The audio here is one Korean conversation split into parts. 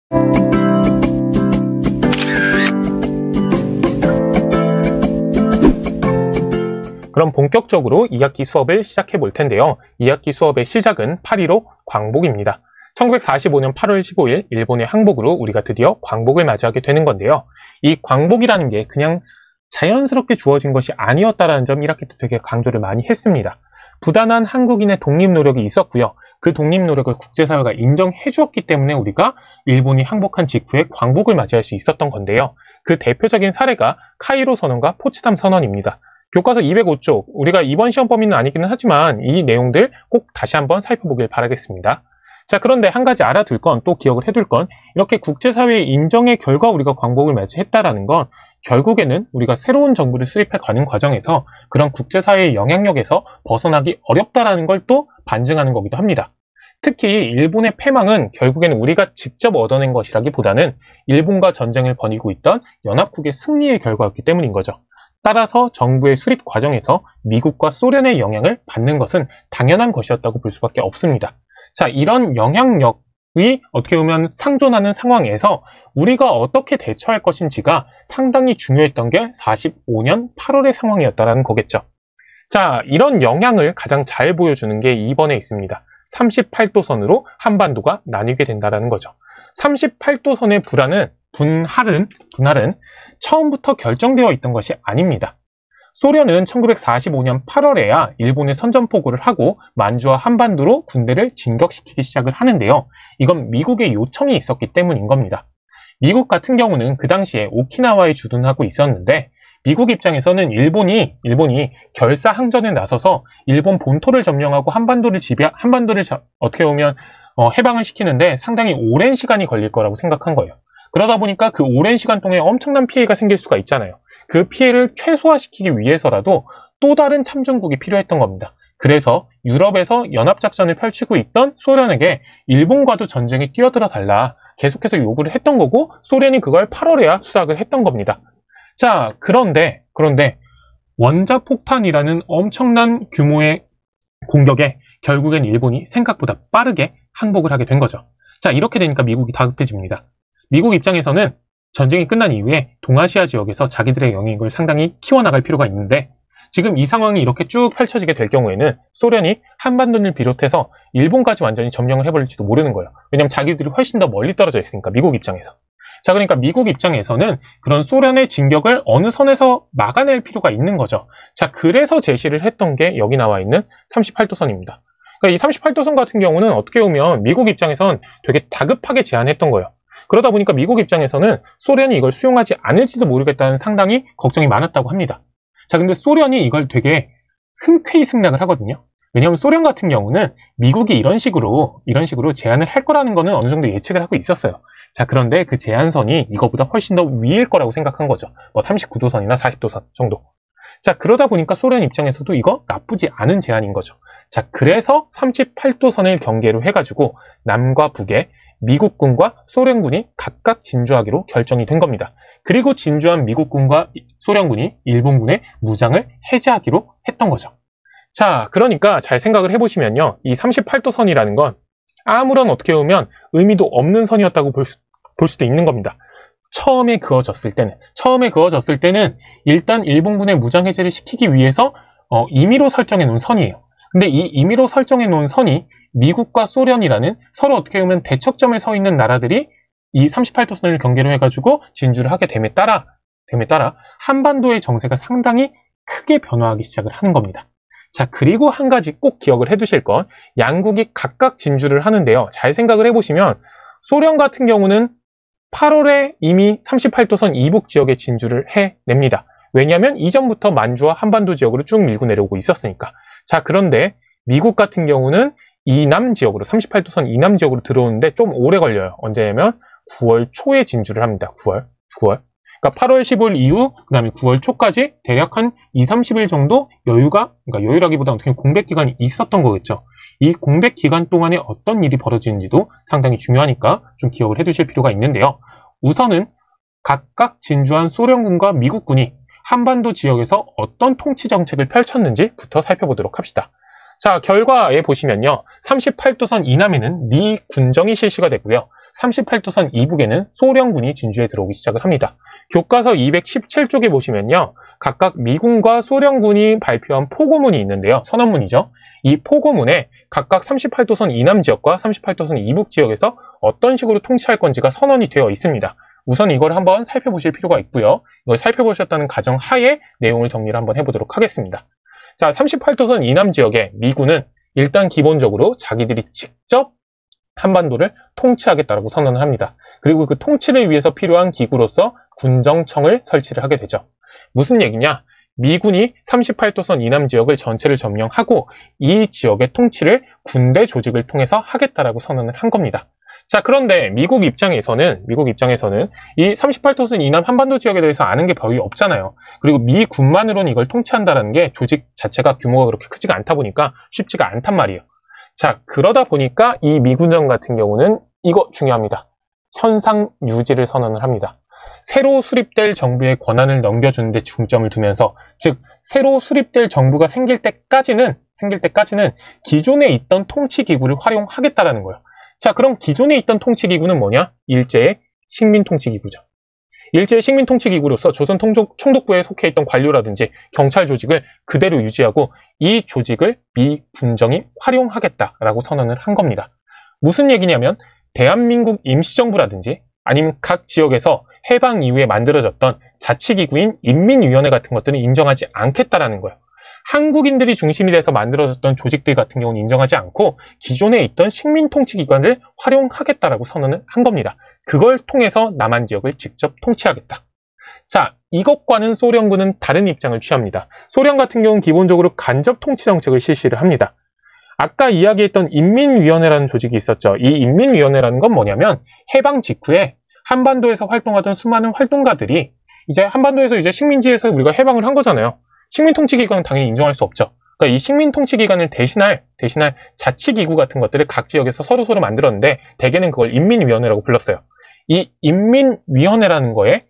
그럼 본격적으로 2학기 수업을 시작해 볼 텐데요. 2학기 수업의 시작은 8.15 광복입니다. 1945년 8월 15일 일본의 항복으로 우리가 드디어 광복을 맞이하게 되는 건데요. 이 광복이라는 게 그냥 자연스럽게 주어진 것이 아니었다라는 점 1학기 때 되게 강조를 많이 했습니다. 부단한 한국인의 독립 노력이 있었고요. 그 독립 노력을 국제사회가 인정해 주었기 때문에 우리가 일본이 항복한 직후에 광복을 맞이할 수 있었던 건데요. 그 대표적인 사례가 카이로 선언과 포츠담 선언입니다. 교과서 205쪽, 우리가 이번 시험 범위는 아니기는 하지만 이 내용들 꼭 다시 한번 살펴보길 바라겠습니다. 자, 그런데 한 가지 알아둘 건, 또 기억을 해둘 건, 이렇게 국제사회의 인정의 결과 우리가 광복을 맞이했다라는 건 결국에는 우리가 새로운 정부를 수립해 가는 과정에서 그런 국제사회의 영향력에서 벗어나기 어렵다라는 걸 또 반증하는 거기도 합니다. 특히 일본의 패망은 결국에는 우리가 직접 얻어낸 것이라기보다는 일본과 전쟁을 벌이고 있던 연합국의 승리의 결과였기 때문인 거죠. 따라서 정부의 수립 과정에서 미국과 소련의 영향을 받는 것은 당연한 것이었다고 볼 수밖에 없습니다. 자, 이런 영향력이 어떻게 보면 상존하는 상황에서 우리가 어떻게 대처할 것인지가 상당히 중요했던 게 45년 8월의 상황이었다는 거겠죠. 자, 이런 영향을 가장 잘 보여주는 게 2번에 있습니다. 38도선으로 한반도가 나뉘게 된다는 거죠. 38도선의 분할은 처음부터 결정되어 있던 것이 아닙니다. 소련은 1945년 8월에야 일본에 선전포고를 하고 만주와 한반도로 군대를 진격시키기 시작을 하는데요. 이건 미국의 요청이 있었기 때문인 겁니다. 미국 같은 경우는 그 당시에 오키나와에 주둔하고 있었는데 미국 입장에서는 일본이 결사항전에 나서서 일본 본토를 점령하고 한반도를 어떻게 보면 해방을 시키는데 상당히 오랜 시간이 걸릴 거라고 생각한 거예요. 그러다 보니까 그 오랜 시간 동안 엄청난 피해가 생길 수가 있잖아요. 그 피해를 최소화시키기 위해서라도 또 다른 참전국이 필요했던 겁니다. 그래서 유럽에서 연합작전을 펼치고 있던 소련에게 일본과도 전쟁에 뛰어들어 달라 계속해서 요구를 했던 거고 소련이 그걸 8월에야 수락을 했던 겁니다. 자, 그런데 원자폭탄이라는 엄청난 규모의 공격에 결국엔 일본이 생각보다 빠르게 항복을 하게 된 거죠. 자, 이렇게 되니까 미국이 다급해집니다. 미국 입장에서는 전쟁이 끝난 이후에 동아시아 지역에서 자기들의 영향력을 상당히 키워나갈 필요가 있는데 지금 이 상황이 이렇게 쭉 펼쳐지게 될 경우에는 소련이 한반도를 비롯해서 일본까지 완전히 점령을 해버릴지도 모르는 거예요. 왜냐하면 자기들이 훨씬 더 멀리 떨어져 있으니까 미국 입장에서. 자, 그러니까 미국 입장에서는 그런 소련의 진격을 어느 선에서 막아낼 필요가 있는 거죠. 자, 그래서 제시를 했던 게 여기 나와 있는 38도선입니다. 그러니까 이 38도선 같은 경우는 어떻게 보면 미국 입장에선 되게 다급하게 제안했던 거예요. 그러다 보니까 미국 입장에서는 소련이 이걸 수용하지 않을지도 모르겠다는 상당히 걱정이 많았다고 합니다. 자, 근데 소련이 이걸 되게 흔쾌히 승낙을 하거든요. 왜냐하면 소련 같은 경우는 미국이 이런 식으로 제안을 할 거라는 거는 어느 정도 예측을 하고 있었어요. 자, 그런데 그 제안선이 이거보다 훨씬 더 위일 거라고 생각한 거죠. 뭐 39도선이나 40도선 정도. 자, 그러다 보니까 소련 입장에서도 이거 나쁘지 않은 제안인 거죠. 자, 그래서 38도선을 경계로 해가지고 남과 북에 미국군과 소련군이 각각 진주하기로 결정이 된 겁니다. 그리고 진주한 미국군과 소련군이 일본군의 무장을 해제하기로 했던 거죠. 자, 그러니까 잘 생각을 해보시면요. 이 38도선이라는 건 아무런 어떻게 보면 의미도 없는 선이었다고 볼 수도 있는 겁니다. 처음에 그어졌을 때는 일단 일본군의 무장 해제를 시키기 위해서 임의로 설정해 놓은 선이에요. 근데 이 임의로 설정해 놓은 선이 미국과 소련이라는 서로 어떻게 보면 대척점에 서 있는 나라들이 이 38도선을 경계로 해가지고 진주를 하게 됨에 따라 한반도의 정세가 상당히 크게 변화하기 시작을 하는 겁니다. 자, 그리고 한 가지 꼭 기억을 해두실 건 양국이 각각 진주를 하는데요. 잘 생각을 해보시면 소련 같은 경우는 8월에 이미 38도선 이북 지역에 진주를 해냅니다. 왜냐하면 이전부터 만주와 한반도 지역으로 쭉 밀고 내려오고 있었으니까. 자, 그런데 미국 같은 경우는 이남 지역으로 38도선 이남 지역으로 들어오는데 좀 오래 걸려요. 언제냐면 9월 초에 진주를 합니다. 9월. 그러니까 8월 15일 이후 그다음에 9월 초까지 대략 한 2-30일 정도 여유라기보다 어떻게 공백 기간이 있었던 거겠죠. 이 공백 기간 동안에 어떤 일이 벌어지는지도 상당히 중요하니까 좀 기억을 해두실 필요가 있는데요. 우선은 각각 진주한 소련군과 미국군이 한반도 지역에서 어떤 통치 정책을 펼쳤는지부터 살펴보도록 합시다. 자, 결과에 보시면요. 38도선 이남에는 미 군정이 실시가 되고요. 38도선 이북에는 소련군이 진주에 들어오기 시작을 합니다. 교과서 217쪽에 보시면요. 각각 미군과 소련군이 발표한 포고문이 있는데요. 선언문이죠. 이 포고문에 각각 38도선 이남 지역과 38도선 이북 지역에서 어떤 식으로 통치할 건지가 선언이 되어 있습니다. 우선 이걸 한번 살펴보실 필요가 있고요. 이걸 살펴보셨다는 가정 하에 내용을 정리를 한번 해보도록 하겠습니다. 자, 38도선 이남 지역의 미군은 일단 기본적으로 자기들이 직접 한반도를 통치하겠다라고 선언을 합니다. 그리고 그 통치를 위해서 필요한 기구로서 군정청을 설치를 하게 되죠. 무슨 얘기냐? 미군이 38도선 이남 지역을 전체를 점령하고 이 지역의 통치를 군대 조직을 통해서 하겠다라고 선언을 한 겁니다. 자, 그런데 미국 입장에서는 이 38도선 이남 한반도 지역에 대해서 아는 게 거의 없잖아요. 그리고 미군만으로는 이걸 통치한다는 게 조직 자체가 규모가 그렇게 크지가 않다 보니까 쉽지가 않단 말이에요. 자, 그러다 보니까 이 미군정 같은 경우는 이거 중요합니다. 현상 유지를 선언을 합니다. 새로 수립될 정부의 권한을 넘겨주는 데 중점을 두면서, 즉 새로 수립될 정부가 생길 때까지는 기존에 있던 통치기구를 활용하겠다라는 거예요. 자, 그럼 기존에 있던 통치기구는 뭐냐? 일제의 식민통치기구죠. 일제의 식민통치기구로서 조선 총독부에 속해 있던 관료라든지 경찰 조직을 그대로 유지하고 이 조직을 미 군정이 활용하겠다라고 선언을 한 겁니다. 무슨 얘기냐면 대한민국 임시정부라든지 아니면 각 지역에서 해방 이후에 만들어졌던 자치기구인 인민위원회 같은 것들은 인정하지 않겠다라는 거예요. 한국인들이 중심이 돼서 만들어졌던 조직들 같은 경우는 인정하지 않고 기존에 있던 식민통치기관을 활용하겠다라고 선언을 한 겁니다. 그걸 통해서 남한 지역을 직접 통치하겠다. 자, 이것과는 소련군은 다른 입장을 취합니다. 소련 같은 경우는 기본적으로 간접 통치 정책을 실시를 합니다. 아까 이야기했던 인민위원회라는 조직이 있었죠. 이 인민위원회라는 건 뭐냐면 해방 직후에 한반도에서 활동하던 수많은 활동가들이 이제 한반도에서 이제 식민지에서 우리가 해방을 한 거잖아요. 식민통치기관은 당연히 인정할 수 없죠. 그러니까 이 식민통치기관을 대신할 자치기구 같은 것들을 각 지역에서 서로 만들었는데 대개는 그걸 인민위원회라고 불렀어요. 이 인민위원회라는 거에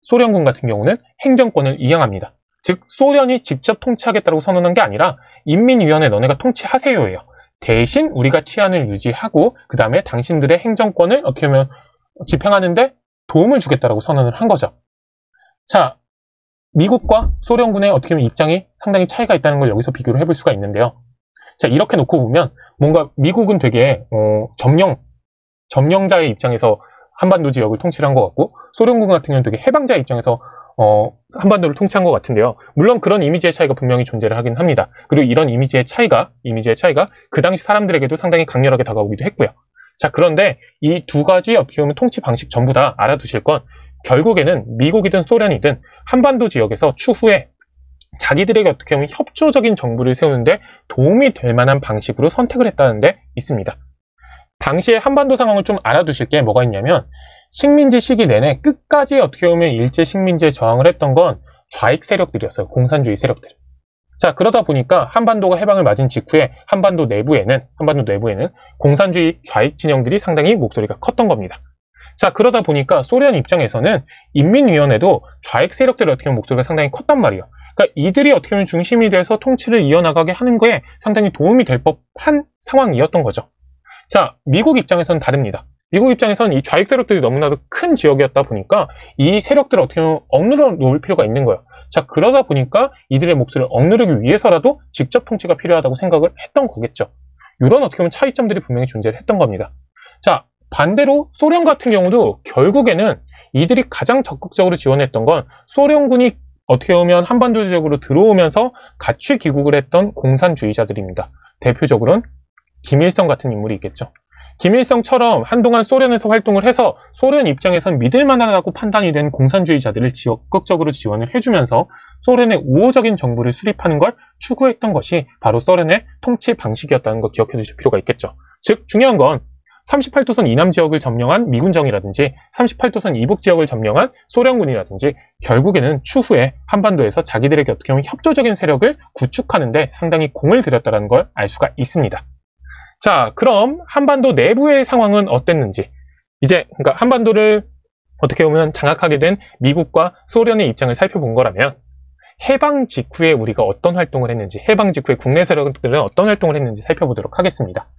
소련군 같은 경우는 행정권을 이양합니다. 즉 소련이 직접 통치하겠다고 선언한 게 아니라 인민위원회 너네가 통치하세요예요. 대신 우리가 치안을 유지하고 그 다음에 당신들의 행정권을 어떻게 보면 집행하는데 도움을 주겠다라고 선언을 한 거죠. 자, 미국과 소련군의 어떻게 보면 입장이 상당히 차이가 있다는 걸 여기서 비교를 해볼 수가 있는데요. 자, 이렇게 놓고 보면 뭔가 미국은 되게 점령자의 입장에서 한반도 지역을 통치를 한 것 같고 소련군 같은 경우는 되게 해방자의 입장에서 한반도를 통치한 것 같은데요. 물론 그런 이미지의 차이가 분명히 존재를 하긴 합니다. 그리고 이런 이미지의 차이가 그 당시 사람들에게도 상당히 강렬하게 다가오기도 했고요. 자, 그런데 이 두 가지 어떻게 보면 통치 방식 전부 다 알아두실 건 결국에는 미국이든 소련이든 한반도 지역에서 추후에 자기들에게 어떻게 보면 협조적인 정부를 세우는데 도움이 될 만한 방식으로 선택을 했다는 데 있습니다. 당시에 한반도 상황을 좀 알아두실 게 뭐가 있냐면 식민지 시기 내내 끝까지 어떻게 보면 일제 식민지에 저항을 했던 건 좌익 세력들이었어요. 공산주의 세력들. 자, 그러다 보니까 한반도가 해방을 맞은 직후에 한반도 내부에는 공산주의 좌익 진영들이 상당히 목소리가 컸던 겁니다. 자, 그러다 보니까 소련 입장에서는 인민위원회도 좌익 세력들의 어떻게 보면 목소리가 상당히 컸단 말이에요. 그러니까 이들이 어떻게 보면 중심이 돼서 통치를 이어나가게 하는 거에 상당히 도움이 될 법한 상황이었던 거죠. 자, 미국 입장에서는 다릅니다. 미국 입장에서는 이 좌익 세력들이 너무나도 큰 지역이었다 보니까 이 세력들을 어떻게 보면 억누러 놓을 필요가 있는 거예요. 자, 그러다 보니까 이들의 목소리를 억누르기 위해서라도 직접 통치가 필요하다고 생각을 했던 거겠죠. 이런 어떻게 보면 차이점들이 분명히 존재를 했던 겁니다. 자, 반대로 소련 같은 경우도 결국에는 이들이 가장 적극적으로 지원했던 건 소련군이 어떻게 보면 한반도 지역으로 들어오면서 같이 귀국을 했던 공산주의자들입니다. 대표적으로는 김일성 같은 인물이 있겠죠. 김일성처럼 한동안 소련에서 활동을 해서 소련 입장에선 믿을만하다고 판단이 된 공산주의자들을 적극적으로 지원을 해주면서 소련의 우호적인 정부를 수립하는 걸 추구했던 것이 바로 소련의 통치 방식이었다는 거 기억해 두실 필요가 있겠죠. 즉 중요한 건 38도선 이남 지역을 점령한 미군정이라든지 38도선 이북 지역을 점령한 소련군이라든지 결국에는 추후에 한반도에서 자기들에게 어떻게 보면 협조적인 세력을 구축하는 데 상당히 공을 들였다는 걸 알 수가 있습니다. 자, 그럼 한반도 내부의 상황은 어땠는지 이제 그러니까 한반도를 어떻게 보면 장악하게 된 미국과 소련의 입장을 살펴본 거라면 해방 직후에 우리가 어떤 활동을 했는지, 해방 직후에 국내 세력들은 어떤 활동을 했는지 살펴보도록 하겠습니다.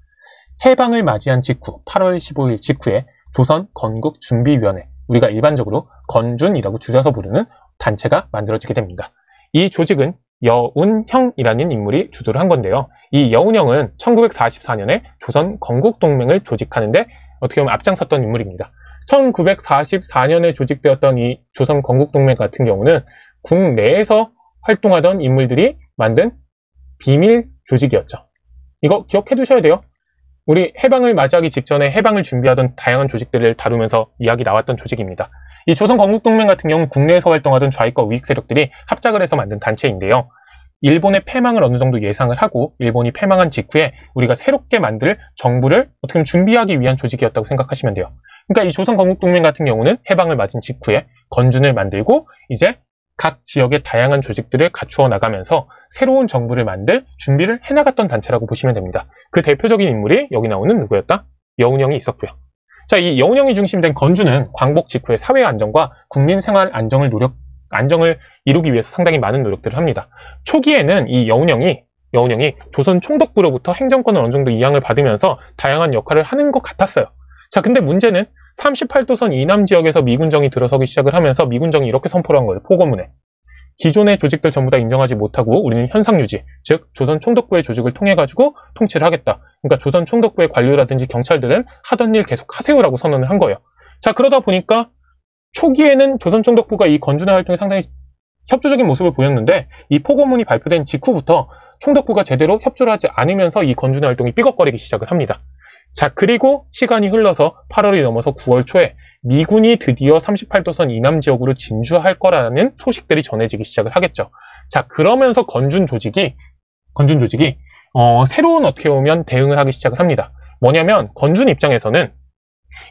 해방을 맞이한 직후, 8월 15일 직후에 조선 건국준비위원회, 우리가 일반적으로 건준이라고 줄여서 부르는 단체가 만들어지게 됩니다. 이 조직은 여운형이라는 인물이 주도를 한 건데요. 이 여운형은 1944년에 조선 건국동맹을 조직하는데 어떻게 보면 앞장섰던 인물입니다. 1944년에 조직되었던 이 조선 건국동맹 같은 경우는 국내에서 활동하던 인물들이 만든 비밀 조직이었죠. 이거 기억해 두셔야 돼요. 우리 해방을 맞이하기 직전에 해방을 준비하던 다양한 조직들을 다루면서 이야기 나왔던 조직입니다. 이 조선 건국동맹 같은 경우는 국내에서 활동하던 좌익과 우익 세력들이 합작을 해서 만든 단체인데요. 일본의 패망을 어느 정도 예상을 하고 일본이 패망한 직후에 우리가 새롭게 만들 정부를 어떻게 보면 준비하기 위한 조직이었다고 생각하시면 돼요. 그러니까 이 조선 건국동맹 같은 경우는 해방을 맞은 직후에 건준을 만들고 이제 각 지역의 다양한 조직들을 갖추어 나가면서 새로운 정부를 만들 준비를 해나갔던 단체라고 보시면 됩니다. 그 대표적인 인물이 여기 나오는 누구였다? 여운형이 있었고요. 자, 이 여운형이 중심된 건주는 광복 직후에 사회 안정과 국민 생활 안정을 이루기 위해서 상당히 많은 노력들을 합니다. 초기에는 이 여운형이 조선 총독부로부터 행정권을 어느 정도 이양을 받으면서 다양한 역할을 하는 것 같았어요. 자, 근데 문제는 38도선 이남 지역에서 미군정이 들어서기 시작을 하면서 미군정이 이렇게 선포를 한 거예요. 포고문에. 기존의 조직들 전부 다 인정하지 못하고 우리는 현상 유지, 즉 조선 총독부의 조직을 통해 가지고 통치를 하겠다. 그러니까 조선 총독부의 관료라든지 경찰들은 하던 일 계속 하세요라고 선언을 한 거예요. 자, 그러다 보니까 초기에는 조선 총독부가 이 건준의 활동에 상당히 협조적인 모습을 보였는데 이 포고문이 발표된 직후부터 총독부가 제대로 협조를 하지 않으면서 이 건준의 활동이 삐걱거리기 시작을 합니다. 자, 그리고 시간이 흘러서 8월이 넘어서 9월 초에 미군이 드디어 38도선 이남 지역으로 진주할 거라는 소식들이 전해지기 시작을 하겠죠. 자, 그러면서 건준 조직이 새로운 어떻게 보면 대응을 하기 시작을 합니다. 뭐냐면 건준 입장에서는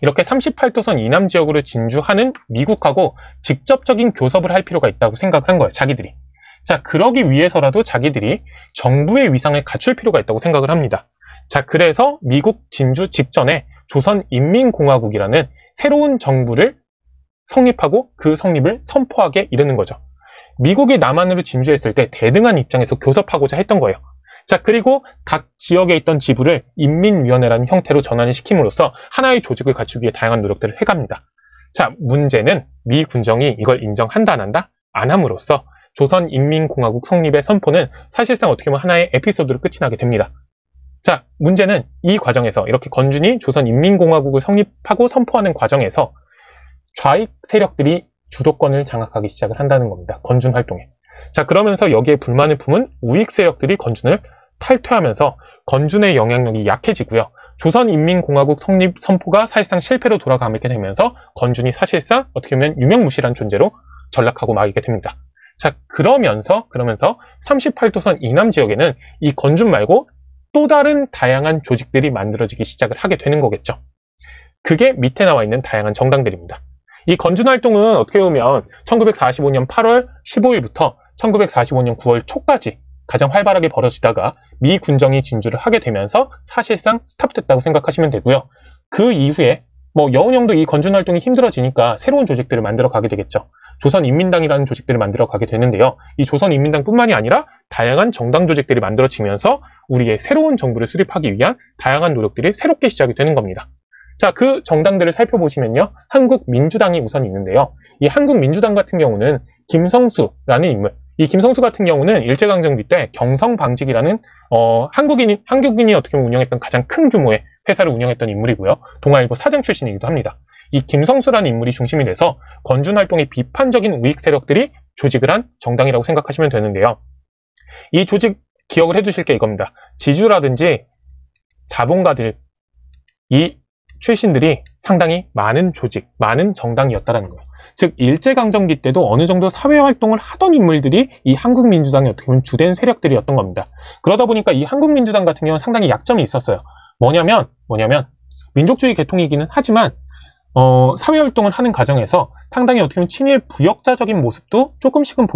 이렇게 38도선 이남 지역으로 진주하는 미국하고 직접적인 교섭을 할 필요가 있다고 생각한 거예요. 자기들이. 자, 그러기 위해서라도 자기들이 정부의 위상을 갖출 필요가 있다고 생각을 합니다. 자, 그래서 미국 진주 직전에 조선인민공화국이라는 새로운 정부를 성립하고 그 성립을 선포하게 이르는 거죠. 미국이 남한으로 진주했을 때 대등한 입장에서 교섭하고자 했던 거예요. 자, 그리고 각 지역에 있던 지부를 인민위원회라는 형태로 전환을 시킴으로써 하나의 조직을 갖추기 위해 다양한 노력들을 해갑니다. 자, 문제는 미 군정이 이걸 인정한다 안 한다? 안 함으로써 조선인민공화국 성립의 선포는 사실상 어떻게 보면 하나의 에피소드로 끝이 나게 됩니다. 자, 문제는 이 과정에서 이렇게 건준이 조선인민공화국을 성립하고 선포하는 과정에서 좌익 세력들이 주도권을 장악하기 시작을 한다는 겁니다. 건준 활동에. 자, 그러면서 여기에 불만을 품은 우익 세력들이 건준을 탈퇴하면서 건준의 영향력이 약해지고요. 조선인민공화국 성립 선포가 사실상 실패로 돌아가게 되면서 건준이 사실상 어떻게 보면 유명무실한 존재로 전락하고 마게 됩니다. 자, 그러면서 38도선 이남 지역에는 이 건준 말고 또 다른 다양한 조직들이 만들어지기 시작을 하게 되는 거겠죠. 그게 밑에 나와 있는 다양한 정당들입니다. 이 건준 활동은 어떻게 보면 1945년 8월 15일부터 1945년 9월 초까지 가장 활발하게 벌어지다가 미 군정이 진주를 하게 되면서 사실상 스탑됐다고 생각하시면 되고요. 그 이후에 여운형도 이 건준 활동이 힘들어지니까 새로운 조직들을 만들어 가게 되겠죠. 조선인민당이라는 조직들을 만들어 가게 되는데요. 이 조선인민당뿐만이 아니라 다양한 정당 조직들이 만들어지면서 우리의 새로운 정부를 수립하기 위한 다양한 노력들이 새롭게 시작이 되는 겁니다. 자, 그 정당들을 살펴보시면요. 한국민주당이 우선 있는데요. 이 한국민주당 같은 경우는 김성수라는 인물, 이 김성수 같은 경우는 일제강점기 때 경성방직이라는 한국인이 어떻게 보면 운영했던 가장 큰 규모의 회사를 운영했던 인물이고요. 동아일보 사장 출신이기도 합니다. 이 김성수라는 인물이 중심이 돼서 건준 활동에 비판적인 우익 세력들이 조직을 한 정당이라고 생각하시면 되는데요. 이 조직 기억을 해주실 게 이겁니다. 지주라든지 자본가들, 이 출신들이 상당히 많은 조직, 많은 정당이었다는 거예요. 즉 일제강점기 때도 어느 정도 사회활동을 하던 인물들이 이 한국민주당의 어떻게 보면 주된 세력들이었던 겁니다. 그러다 보니까 이 한국민주당 같은 경우는 상당히 약점이 있었어요. 뭐냐면 민족주의 계통이기는 하지만 사회활동을 하는 과정에서 상당히 어떻게 보면 친일 부역자적인 모습도 조금씩은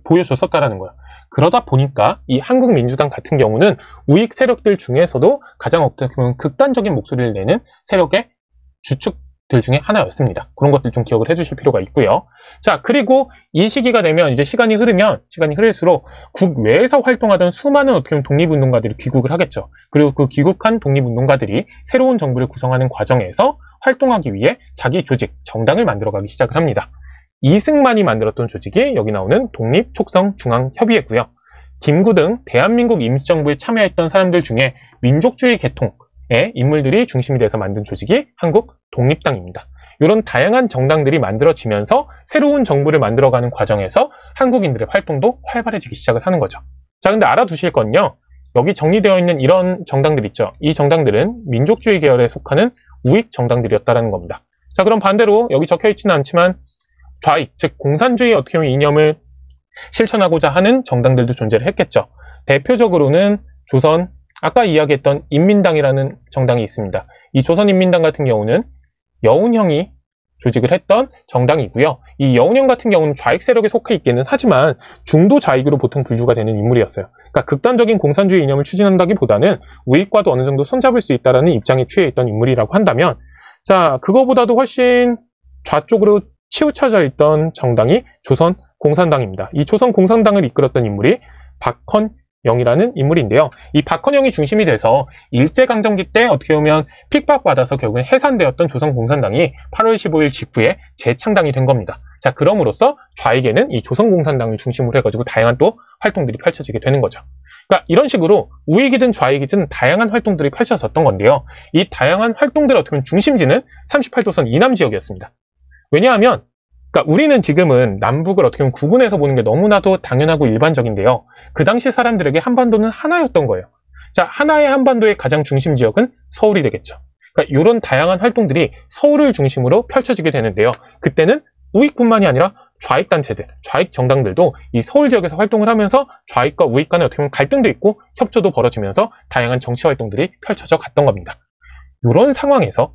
보여줬었다라는 거예요. 그러다 보니까 이 한국민주당 같은 경우는 우익 세력들 중에서도 가장 어떻게 보면 극단적인 목소리를 내는 세력의 주축 들 중에 하나였습니다. 그런 것들 좀 기억을 해주실 필요가 있고요. 자, 그리고 이 시기가 되면 이제 시간이 흐를수록 국외에서 활동하던 수많은 어떻게 보면 독립운동가들이 귀국을 하겠죠. 그리고 그 귀국한 독립운동가들이 새로운 정부를 구성하는 과정에서 활동하기 위해 자기 조직, 정당을 만들어가기 시작을 합니다. 이승만이 만들었던 조직이 여기 나오는 독립촉성중앙협의회고요. 김구 등 대한민국 임시정부에 참여했던 사람들 중에 민족주의 계통의 인물들이 중심이 돼서 만든 조직이 한국독립당입니다. 이런 다양한 정당들이 만들어지면서 새로운 정부를 만들어가는 과정에서 한국인들의 활동도 활발해지기 시작을 하는 거죠. 자, 근데 알아두실 건요. 여기 정리되어 있는 이런 정당들 있죠. 이 정당들은 민족주의 계열에 속하는 우익 정당들이었다는 겁니다. 자, 그럼 반대로 여기 적혀 있지는 않지만 좌익, 즉 공산주의 어떻게 보면 이념을 실천하고자 하는 정당들도 존재를 했겠죠. 대표적으로는 조선, 아까 이야기했던 인민당이라는 정당이 있습니다. 이 조선인민당 같은 경우는 여운형이 조직을 했던 정당이고요. 이 여운형 같은 경우는 좌익 세력에 속해 있기는 하지만 중도 좌익으로 보통 분류가 되는 인물이었어요. 그러니까 극단적인 공산주의 이념을 추진한다기보다는 우익과도 어느 정도 손잡을 수 있다는 입장에 취해 있던 인물이라고 한다면, 자, 그거보다도 훨씬 좌쪽으로 치우쳐져 있던 정당이 조선공산당입니다. 이 조선공산당을 이끌었던 인물이 박헌영이라는 인물인데요. 이 박헌영이 중심이 돼서 일제강점기 때 어떻게 보면 핍박받아서 결국엔 해산되었던 조선공산당이 8월 15일 직후에 재창당이 된 겁니다. 자, 그럼으로써 좌익에는 이 조선공산당을 중심으로 해가지고 다양한 또 활동들이 펼쳐지게 되는 거죠. 그러니까 이런 식으로 우익이든 좌익이든 다양한 활동들이 펼쳐졌던 건데요. 이 다양한 활동들의 어떻게 보면 중심지는 38도선 이남 지역이었습니다. 왜냐하면 그러니까 우리는 지금은 남북을 어떻게 보면 구분해서 보는 게 너무나도 당연하고 일반적인데요. 그 당시 사람들에게 한반도는 하나였던 거예요. 자, 하나의 한반도의 가장 중심 지역은 서울이 되겠죠. 그러니까 이런 다양한 활동들이 서울을 중심으로 펼쳐지게 되는데요. 그때는 우익뿐만이 아니라 좌익 단체들, 좌익 정당들도 이 서울 지역에서 활동을 하면서 좌익과 우익 간에 어떻게 보면 갈등도 있고 협조도 벌어지면서 다양한 정치 활동들이 펼쳐져 갔던 겁니다. 이런 상황에서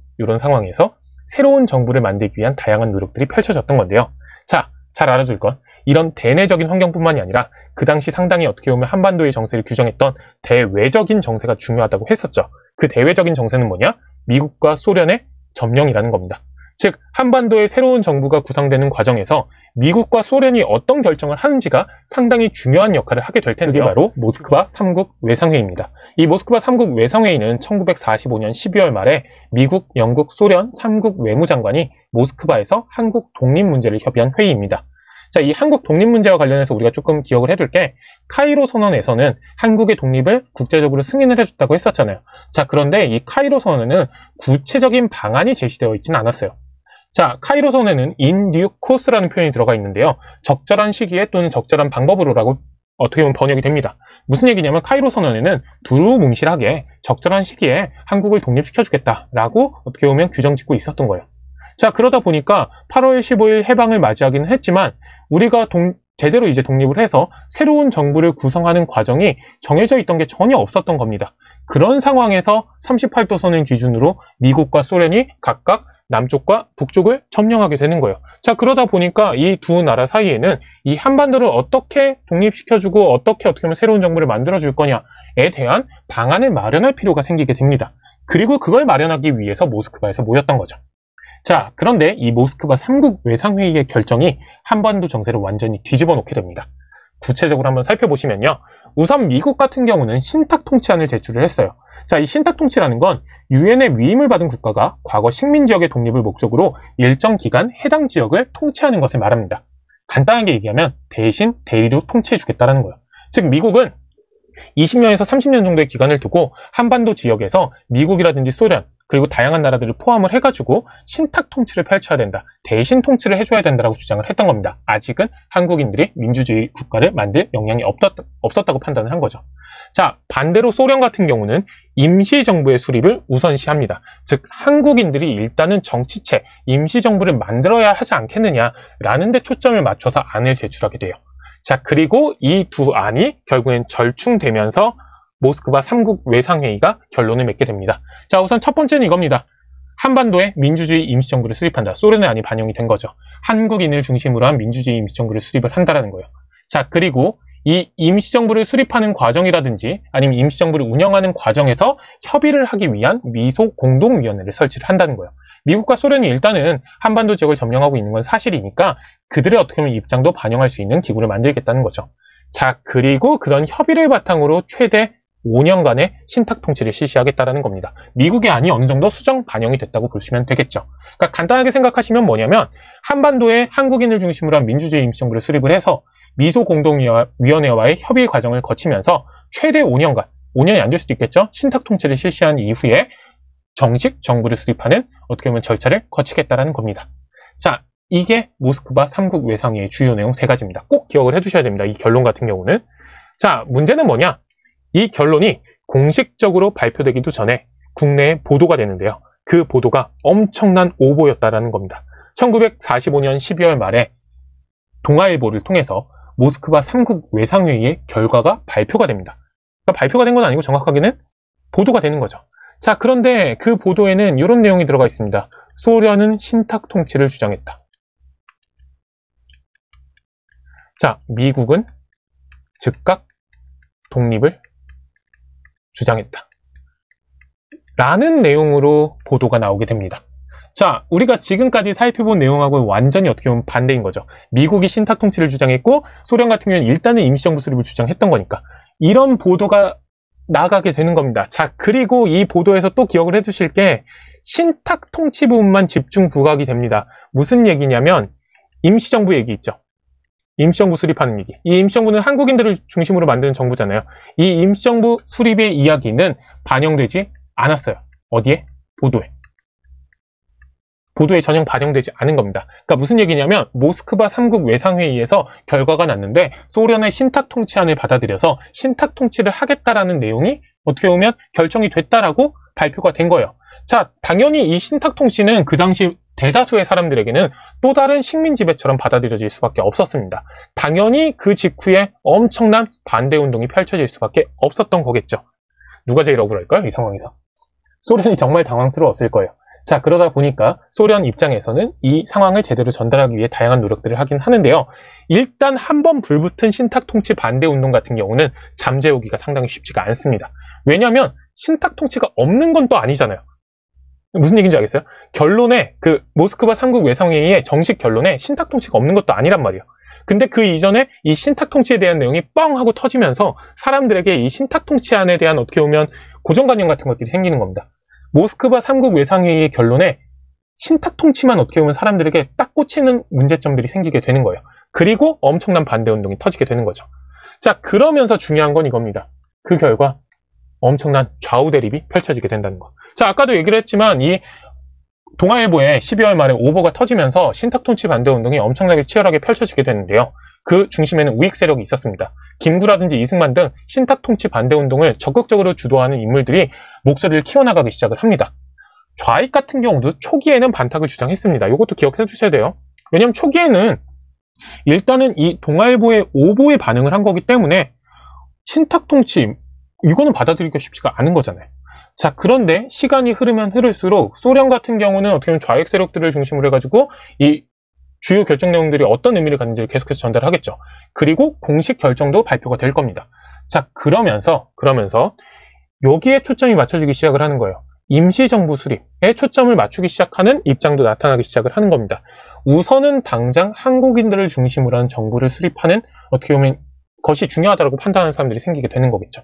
새로운 정부를 만들기 위한 다양한 노력들이 펼쳐졌던 건데요. 자, 잘 알아둘 건 이런 대내적인 환경뿐만이 아니라 그 당시 상당히 어떻게 보면 한반도의 정세를 규정했던 대외적인 정세가 중요하다고 했었죠. 그 대외적인 정세는 뭐냐? 미국과 소련의 점령이라는 겁니다. 즉, 한반도의 새로운 정부가 구성되는 과정에서 미국과 소련이 어떤 결정을 하는지가 상당히 중요한 역할을 하게 될 텐데요. 그게 바로 모스크바 3국 외상회의입니다. 이 모스크바 3국 외상회의는 1945년 12월 말에 미국, 영국, 소련 3국 외무장관이 모스크바에서 한국 독립 문제를 협의한 회의입니다. 자, 이 한국 독립 문제와 관련해서 우리가 조금 기억을 해둘 게 카이로 선언에서는 한국의 독립을 국제적으로 승인을 해줬다고 했었잖아요. 자, 그런데 이 카이로 선언에는 구체적인 방안이 제시되어 있지는 않았어요. 자, 카이로 선언에는 in due course라는 표현이 들어가 있는데요. 적절한 시기에 또는 적절한 방법으로라고 어떻게 보면 번역이 됩니다. 무슨 얘기냐면 카이로 선언에는 두루뭉실하게 적절한 시기에 한국을 독립시켜주겠다라고 어떻게 보면 규정 짓고 있었던 거예요. 자, 그러다 보니까 8월 15일 해방을 맞이하기는 했지만 우리가 제대로 이제 독립을 해서 새로운 정부를 구성하는 과정이 정해져 있던 게 전혀 없었던 겁니다. 그런 상황에서 38도선을 기준으로 미국과 소련이 각각 남쪽과 북쪽을 점령하게 되는 거예요. 자, 그러다 보니까 이 두 나라 사이에는 이 한반도를 어떻게 독립시켜주고 어떻게 보면 새로운 정부를 만들어줄 거냐에 대한 방안을 마련할 필요가 생기게 됩니다. 그리고 그걸 마련하기 위해서 모스크바에서 모였던 거죠. 자, 그런데 이 모스크바 3국 외상회의의 결정이 한반도 정세를 완전히 뒤집어 놓게 됩니다. 구체적으로 한번 살펴보시면요. 우선 미국 같은 경우는 신탁 통치안을 제출을 했어요. 자, 이 신탁 통치라는 건 유엔의 위임을 받은 국가가 과거 식민 지역의 독립을 목적으로 일정 기간 해당 지역을 통치하는 것을 말합니다. 간단하게 얘기하면 대신 대리로 통치해주겠다는 거예요. 즉, 미국은 20년에서 30년 정도의 기간을 두고 한반도 지역에서 미국이라든지 소련, 그리고 다양한 나라들을 포함을 해가지고 신탁 통치를 펼쳐야 된다. 대신 통치를 해줘야 된다라고 주장을 했던 겁니다. 아직은 한국인들이 민주주의 국가를 만들 역량이 없었다고 판단을 한 거죠. 자, 반대로 소련 같은 경우는 임시정부의 수립을 우선시합니다. 즉, 한국인들이 일단은 정치체, 임시정부를 만들어야 하지 않겠느냐라는 데 초점을 맞춰서 안을 제출하게 돼요. 자, 그리고 이 두 안이 결국엔 절충되면서 모스크바 3국 외상회의가 결론을 맺게 됩니다. 자, 우선 첫 번째는 이겁니다. 한반도에 민주주의 임시정부를 수립한다. 소련의 안이 반영이 된 거죠. 한국인을 중심으로 한 민주주의 임시정부를 수립을 한다라는 거예요. 자, 그리고 이 임시정부를 수립하는 과정이라든지 아니면 임시정부를 운영하는 과정에서 협의를 하기 위한 미소 공동위원회를 설치를 한다는 거예요. 미국과 소련이 일단은 한반도 지역을 점령하고 있는 건 사실이니까 그들의 어떻게 보면 입장도 반영할 수 있는 기구를 만들겠다는 거죠. 자, 그리고 그런 협의를 바탕으로 최대 5년간의 신탁 통치를 실시하겠다는 겁니다. 미국의 안이 어느 정도 수정 반영이 됐다고 보시면 되겠죠. 그러니까 간단하게 생각하시면 뭐냐면 한반도에 한국인을 중심으로 한 민주주의 임시정부를 수립을 해서 미소 공동위원회와의 협의 과정을 거치면서 최대 5년간, 5년이 안 될 수도 있겠죠. 신탁 통치를 실시한 이후에 정식 정부를 수립하는 어떻게 보면 절차를 거치겠다는 겁니다. 자, 이게 모스크바 3국 외상회의 주요 내용 3가지입니다. 꼭 기억을 해두셔야 됩니다. 이 결론 같은 경우는. 자, 문제는 뭐냐? 이 결론이 공식적으로 발표되기도 전에 국내에 보도가 되는데요. 그 보도가 엄청난 오보였다라는 겁니다. 1945년 12월 말에 동아일보를 통해서 모스크바 3국 외상회의의 결과가 발표가 됩니다. 그러니까 발표가 된 건 아니고 정확하게는 보도가 되는 거죠. 자, 그런데 그 보도에는 이런 내용이 들어가 있습니다. 소련은 신탁 통치를 주장했다. 자, 미국은 즉각 독립을 주장했다. 라는 내용으로 보도가 나오게 됩니다. 자, 우리가 지금까지 살펴본 내용하고는 완전히 어떻게 보면 반대인 거죠. 미국이 신탁 통치를 주장했고 소련 같은 경우는 일단은 임시정부 수립을 주장했던 거니까 이런 보도가 나가게 되는 겁니다. 자, 그리고 이 보도에서 또 기억을 해두실 게 신탁 통치 부분만 집중 부각이 됩니다. 무슨 얘기냐면 임시정부 얘기 있죠. 임시정부 수립하는 얘기. 이 임시정부는 한국인들을 중심으로 만드는 정부잖아요. 이 임시정부 수립의 이야기는 반영되지 않았어요. 어디에? 보도에. 보도에 전혀 반영되지 않은 겁니다. 그러니까 무슨 얘기냐면 모스크바 3국 외상회의에서 결과가 났는데 소련의 신탁 통치안을 받아들여서 신탁 통치를 하겠다라는 내용이 어떻게 보면 결정이 됐다라고 발표가 된 거예요. 자, 당연히 이 신탁 통치는 그 당시 대다수의 사람들에게는 또 다른 식민 지배처럼 받아들여질 수밖에 없었습니다. 당연히 그 직후에 엄청난 반대 운동이 펼쳐질 수밖에 없었던 거겠죠. 누가 제일 억울할까요? 이 상황에서. 소련이 정말 당황스러웠을 거예요. 자, 그러다 보니까 소련 입장에서는 이 상황을 제대로 전달하기 위해 다양한 노력들을 하긴 하는데요. 일단 한번 불붙은 신탁 통치 반대 운동 같은 경우는 잠재우기가 상당히 쉽지가 않습니다. 왜냐하면 신탁 통치가 없는 건 또 아니잖아요. 무슨 얘기인지 알겠어요? 결론에 그 모스크바 3국 외상회의의 정식 결론에 신탁 통치가 없는 것도 아니란 말이에요. 근데 그 이전에 이 신탁 통치에 대한 내용이 뻥 하고 터지면서 사람들에게 이 신탁 통치안에 대한 어떻게 보면 고정관념 같은 것들이 생기는 겁니다. 모스크바 3국 외상회의의 결론에 신탁 통치만 어떻게 보면 사람들에게 딱 꽂히는 문제점들이 생기게 되는 거예요. 그리고 엄청난 반대 운동이 터지게 되는 거죠. 자, 그러면서 중요한 건 이겁니다. 그 결과 엄청난 좌우 대립이 펼쳐지게 된다는 거. 자, 아까도 얘기를 했지만 이 동아일보에 12월 말에 오보가 터지면서 신탁 통치 반대 운동이 엄청나게 치열하게 펼쳐지게 되는데요. 그 중심에는 우익 세력이 있었습니다. 김구라든지 이승만 등 신탁 통치 반대 운동을 적극적으로 주도하는 인물들이 목소리를 키워나가기 시작을 합니다. 좌익 같은 경우도 초기에는 반탁을 주장했습니다. 이것도 기억해 주셔야 돼요. 왜냐하면 초기에는 일단은 이 동아일보의 오보에 반응을 한 거기 때문에 신탁 통치 이거는 받아들이기가 쉽지가 않은 거잖아요. 자, 그런데 시간이 흐르면 흐를수록 소련 같은 경우는 어떻게 보면 좌익 세력들을 중심으로 해가지고 이 주요 결정 내용들이 어떤 의미를 갖는지를 계속해서 전달하겠죠. 그리고 공식 결정도 발표가 될 겁니다. 자, 그러면서 여기에 초점이 맞춰지기 시작을 하는 거예요. 임시정부 수립에 초점을 맞추기 시작하는 입장도 나타나기 시작을 하는 겁니다. 우선은 당장 한국인들을 중심으로 한 정부를 수립하는 어떻게 보면 것이 중요하다고 판단하는 사람들이 생기게 되는 거겠죠.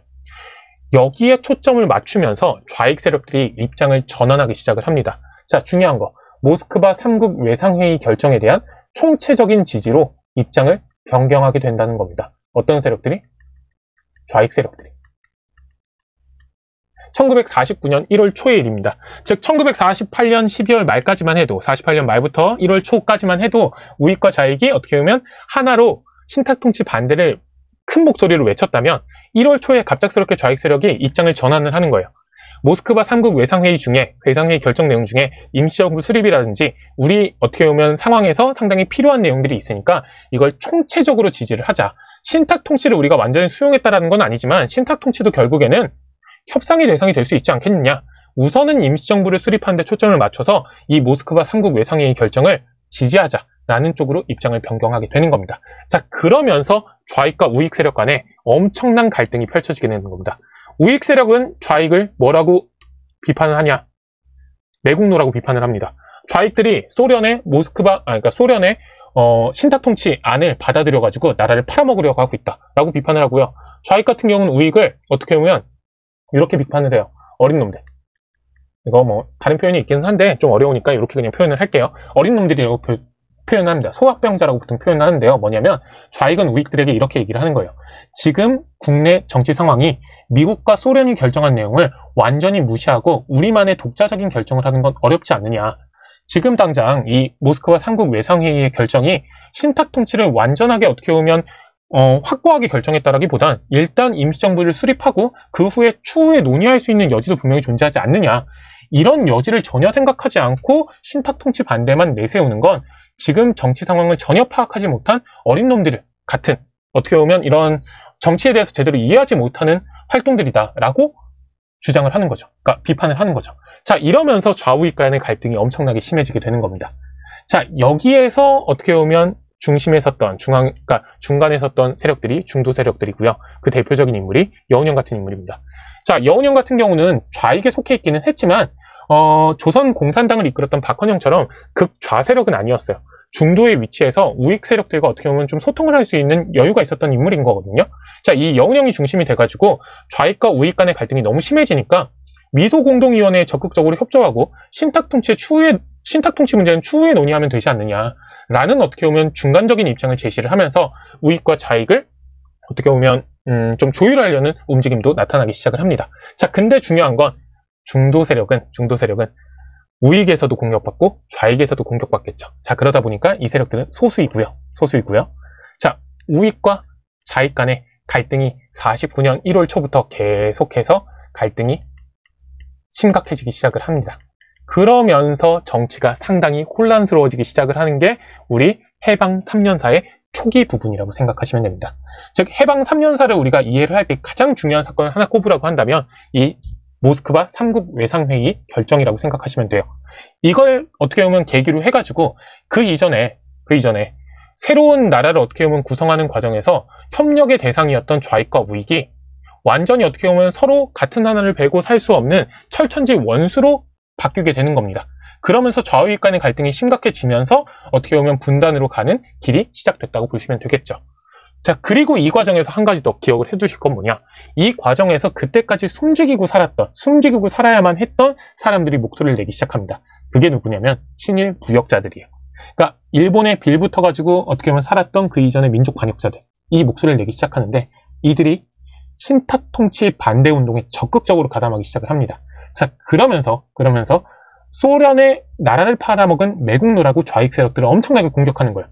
여기에 초점을 맞추면서 좌익 세력들이 입장을 전환하기 시작을 합니다. 자, 중요한 거. 모스크바 3국 외상회의 결정에 대한 총체적인 지지로 입장을 변경하게 된다는 겁니다. 어떤 세력들이? 좌익 세력들이. 1949년 1월 초의 일입니다. 즉 1948년 12월 말까지만 해도 48년 말부터 1월 초까지만 해도 우익과 좌익이 어떻게 보면 하나로 신탁 통치 반대를 큰 목소리로 외쳤다면 1월 초에 갑작스럽게 좌익 세력이 입장을 전환을 하는 거예요. 모스크바 3국 외상회의 중에 외상회의 결정 내용 중에 임시정부 수립이라든지 우리 어떻게 보면 상황에서 상당히 필요한 내용들이 있으니까 이걸 총체적으로 지지를 하자. 신탁 통치를 우리가 완전히 수용했다라는 건 아니지만 신탁 통치도 결국에는 협상의 대상이 될 수 있지 않겠느냐. 우선은 임시정부를 수립하는 데 초점을 맞춰서 이 모스크바 3국 외상회의 결정을 지지하자 라는 쪽으로 입장을 변경하게 되는 겁니다. 자, 그러면서 좌익과 우익 세력 간에 엄청난 갈등이 펼쳐지게 되는 겁니다. 우익 세력은 좌익을 뭐라고 비판을 하냐? 매국노라고 비판을 합니다. 좌익들이 소련의 그러니까 소련의 신탁 통치 안을 받아들여가지고 나라를 팔아먹으려고 하고 있다라고 비판을 하고요. 좌익 같은 경우는 우익을 어떻게 보면 이렇게 비판을 해요. 어린 놈들. 이거 뭐 다른 표현이 있기는 한데 좀 어려우니까 이렇게 그냥 표현을 할게요. 어린 놈들이라고 표현을 합니다. 소학병자라고 보통 표현을 하는데요. 뭐냐면 좌익은 우익들에게 이렇게 얘기를 하는 거예요. 지금 국내 정치 상황이 미국과 소련이 결정한 내용을 완전히 무시하고 우리만의 독자적인 결정을 하는 건 어렵지 않느냐. 지금 당장 이 모스크바 3국 외상회의의 결정이 신탁 통치를 완전하게 어떻게 보면 확고하게 결정했다라기보단 일단 임시정부를 수립하고 그 후에 추후에 논의할 수 있는 여지도 분명히 존재하지 않느냐. 이런 여지를 전혀 생각하지 않고 신탁 통치 반대만 내세우는 건 지금 정치 상황을 전혀 파악하지 못한 어린 놈들 같은 어떻게 보면 이런 정치에 대해서 제대로 이해하지 못하는 활동들이다라고 주장을 하는 거죠. 그러니까 비판을 하는 거죠. 자, 이러면서 좌우익 간의 갈등이 엄청나게 심해지게 되는 겁니다. 자, 여기에서 어떻게 보면 중심에 섰던 그러니까 중간에 섰던 세력들이 중도 세력들이고요. 그 대표적인 인물이 여운형 같은 인물입니다. 자, 여운형 같은 경우는 좌익에 속해 있기는 했지만 조선 공산당을 이끌었던 박헌영처럼 극좌 세력은 아니었어요. 중도에 위치해서 우익 세력들과 어떻게 보면 좀 소통을 할 수 있는 여유가 있었던 인물인 거거든요. 자, 이 여운형이 중심이 돼가지고 좌익과 우익 간의 갈등이 너무 심해지니까 미소공동위원회에 적극적으로 협조하고 신탁 통치 문제는 추후에 논의하면 되지 않느냐라는 어떻게 보면 중간적인 입장을 제시를 하면서 우익과 좌익을 어떻게 보면 좀 조율하려는 움직임도 나타나기 시작을 합니다. 자, 근데 중요한 건 중도 세력은 우익에서도 공격받고 좌익에서도 공격받겠죠. 자, 그러다 보니까 이 세력들은 소수이고요. 자, 우익과 좌익 간의 갈등이 49년 1월 초부터 계속해서 갈등이 심각해지기 시작을 합니다. 그러면서 정치가 상당히 혼란스러워지기 시작을 하는 게 우리 해방 3년사의 초기 부분이라고 생각하시면 됩니다. 즉, 해방 3년사를 우리가 이해를 할 때 가장 중요한 사건을 하나 꼽으라고 한다면 이 모스크바 3국 외상회의 결정이라고 생각하시면 돼요. 이걸 어떻게 보면 계기로 해가지고 그 이전에 새로운 나라를 어떻게 보면 구성하는 과정에서 협력의 대상이었던 좌익과 우익이 완전히 어떻게 보면 서로 같은 하늘을 베고 살 수 없는 철천지 원수로 바뀌게 되는 겁니다. 그러면서 좌우익 간의 갈등이 심각해지면서 어떻게 보면 분단으로 가는 길이 시작됐다고 보시면 되겠죠. 자, 그리고 이 과정에서 한 가지 더 기억을 해두실 건 뭐냐. 이 과정에서 그때까지 숨죽이고 살아야만 했던 사람들이 목소리를 내기 시작합니다. 그게 누구냐면 친일 부역자들이에요. 그러니까 일본에 빌붙어가지고 어떻게 보면 살았던 그 이전의 민족 반역자들. 이 목소리를 내기 시작하는데 이들이 신탁 통치 반대 운동에 적극적으로 가담하기 시작을 합니다. 자, 그러면서 소련의 나라를 팔아먹은 매국노라고 좌익 세력들을 엄청나게 공격하는 거예요.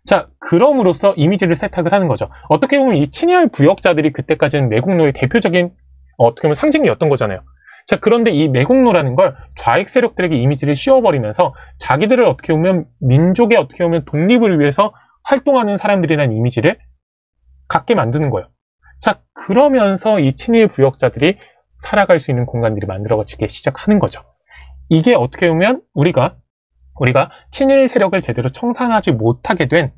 자, 그럼으로써 이미지를 세탁을 하는 거죠. 어떻게 보면 이 친일 부역자들이 그때까지는 매국노의 대표적인 어떻게 보면 상징이었던 거잖아요. 자, 그런데 이 매국노라는 걸 좌익 세력들에게 이미지를 씌워버리면서 자기들을 어떻게 보면 민족의 어떻게 보면 독립을 위해서 활동하는 사람들이라는 이미지를 갖게 만드는 거예요. 자, 그러면서 이 친일 부역자들이 살아갈 수 있는 공간들이 만들어지기 시작하는 거죠. 이게 어떻게 보면 우리가 친일 세력을 제대로 청산하지 못하게 된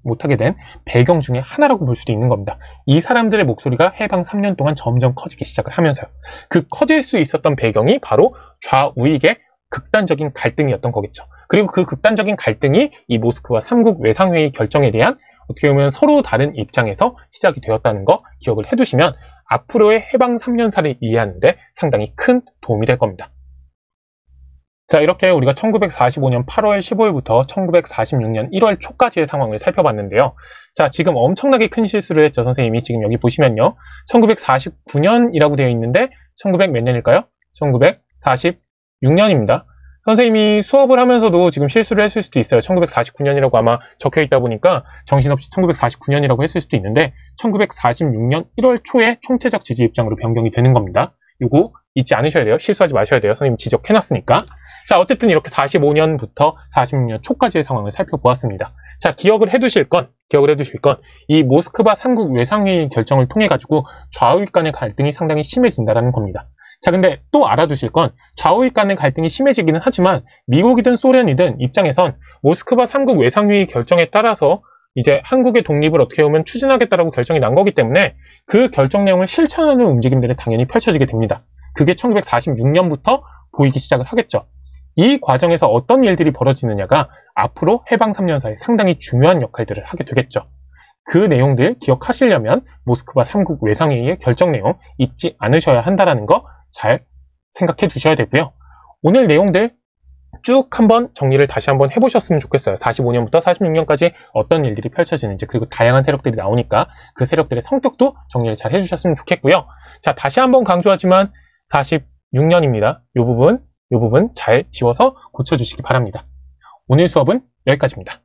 배경 중에 하나라고 볼 수도 있는 겁니다. 이 사람들의 목소리가 해방 3년 동안 점점 커지기 시작을 하면서요. 그 커질 수 있었던 배경이 바로 좌우익의 극단적인 갈등이었던 거겠죠. 그리고 그 극단적인 갈등이 이 모스크바 3국 외상회의 결정에 대한 어떻게 보면 서로 다른 입장에서 시작이 되었다는 거 기억을 해두시면 앞으로의 해방 3년사를 이해하는데 상당히 큰 도움이 될 겁니다. 자, 이렇게 우리가 1945년 8월 15일부터 1946년 1월 초까지의 상황을 살펴봤는데요. 자, 지금 엄청나게 큰 실수를 했죠, 선생님이. 지금 여기 보시면요. 1949년이라고 되어 있는데 1900 몇 년일까요? 1946년입니다. 선생님이 수업을 하면서도 지금 실수를 했을 수도 있어요. 1949년이라고 아마 적혀 있다 보니까 정신없이 1949년이라고 했을 수도 있는데 1946년 1월 초에 총체적 지지 입장으로 변경이 되는 겁니다. 이거 잊지 않으셔야 돼요. 실수하지 마셔야 돼요. 선생님 지적해놨으니까. 자, 어쨌든 이렇게 45년부터 46년 초까지의 상황을 살펴보았습니다. 자, 기억을 해두실 건, 이 모스크바 3국 외상회의 결정을 통해 가지고 좌우익 간의 갈등이 상당히 심해진다는 겁니다. 자, 근데 또 알아두실 건 좌우익 간의 갈등이 심해지기는 하지만 미국이든 소련이든 입장에선 모스크바 3국 외상회의 결정에 따라서 이제 한국의 독립을 어떻게 보면 추진하겠다라고 결정이 난 거기 때문에 그 결정 내용을 실천하는 움직임들이 당연히 펼쳐지게 됩니다. 그게 1946년부터 보이기 시작을 하겠죠. 이 과정에서 어떤 일들이 벌어지느냐가 앞으로 해방 3년사에 상당히 중요한 역할들을 하게 되겠죠. 그 내용들 기억하시려면 모스크바 3국 외상회의의 결정 내용 잊지 않으셔야 한다는 거 잘 생각해 주셔야 되고요. 오늘 내용들 쭉 한번 정리를 다시 한번 해보셨으면 좋겠어요. 45년부터 46년까지 어떤 일들이 펼쳐지는지, 그리고 다양한 세력들이 나오니까 그 세력들의 성격도 정리를 잘 해주셨으면 좋겠고요. 자, 다시 한번 강조하지만 46년입니다. 이 부분 잘 지워서 고쳐주시기 바랍니다. 오늘 수업은 여기까지입니다.